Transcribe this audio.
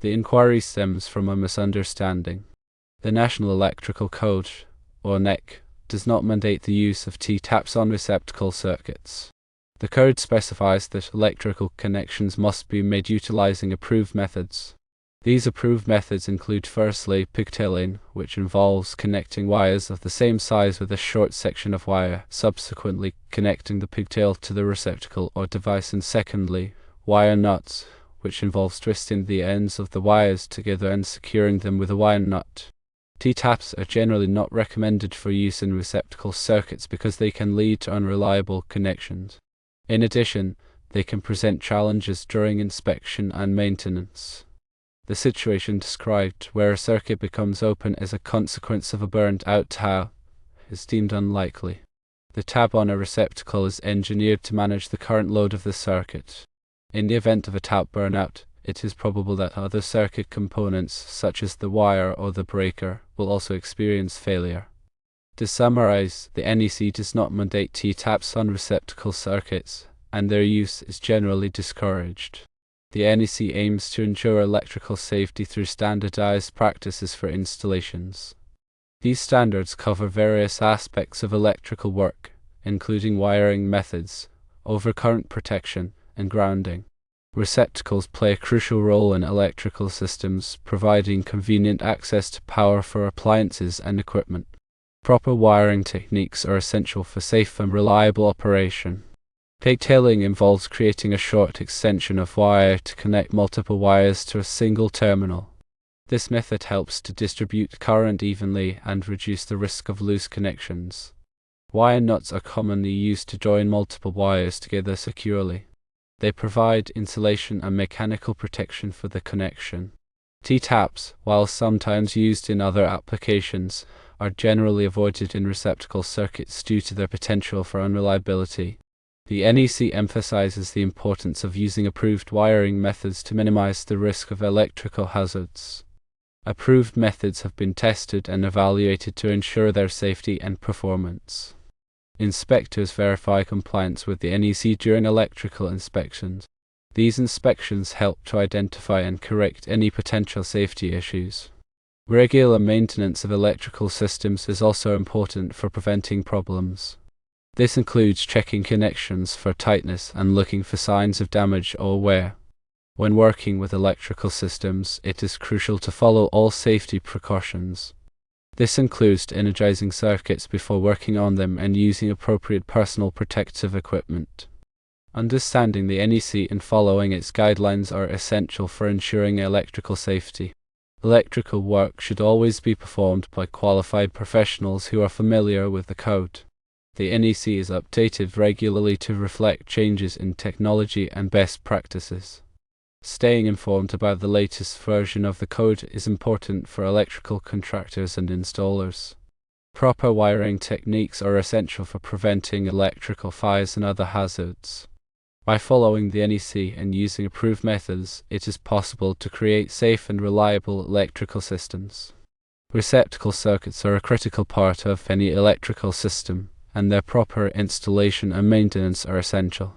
The inquiry stems from a misunderstanding. The National Electrical Code, or NEC, does not mandate the use of T-taps on receptacle circuits. The code specifies that electrical connections must be made utilizing approved methods. These approved methods include firstly pigtailing, which involves connecting wires of the same size with a short section of wire, subsequently connecting the pigtail to the receptacle or device, and secondly, wire nuts, which involves twisting the ends of the wires together and securing them with a wire nut. T-taps are generally not recommended for use in receptacle circuits because they can lead to unreliable connections. In addition, they can present challenges during inspection and maintenance. The situation described, where a circuit becomes open as a consequence of a burned-out tap, is deemed unlikely. The tab on a receptacle is engineered to manage the current load of the circuit. In the event of a tap burnout, it is probable that other circuit components, such as the wire or the breaker, will also experience failure. To summarize, the NEC does not mandate T-taps on receptacle circuits, and their use is generally discouraged. The NEC aims to ensure electrical safety through standardized practices for installations. These standards cover various aspects of electrical work, including wiring methods, overcurrent protection, and grounding. Receptacles play a crucial role in electrical systems, providing convenient access to power for appliances and equipment. Proper wiring techniques are essential for safe and reliable operation. Pigtailing involves creating a short extension of wire to connect multiple wires to a single terminal. This method helps to distribute current evenly and reduce the risk of loose connections. Wire nuts are commonly used to join multiple wires together securely. They provide insulation and mechanical protection for the connection. T-taps, while sometimes used in other applications, are generally avoided in receptacle circuits due to their potential for unreliability. The NEC emphasizes the importance of using approved wiring methods to minimize the risk of electrical hazards. Approved methods have been tested and evaluated to ensure their safety and performance. Inspectors verify compliance with the NEC during electrical inspections. These inspections help to identify and correct any potential safety issues. Regular maintenance of electrical systems is also important for preventing problems. This includes checking connections for tightness and looking for signs of damage or wear. When working with electrical systems, it is crucial to follow all safety precautions. This includes energizing circuits before working on them and using appropriate personal protective equipment. Understanding the NEC and following its guidelines are essential for ensuring electrical safety. Electrical work should always be performed by qualified professionals who are familiar with the code. The NEC is updated regularly to reflect changes in technology and best practices. Staying informed about the latest version of the code is important for electrical contractors and installers. Proper wiring techniques are essential for preventing electrical fires and other hazards. By following the NEC and using approved methods, it is possible to create safe and reliable electrical systems. Receptacle circuits are a critical part of any electrical system, and their proper installation and maintenance are essential.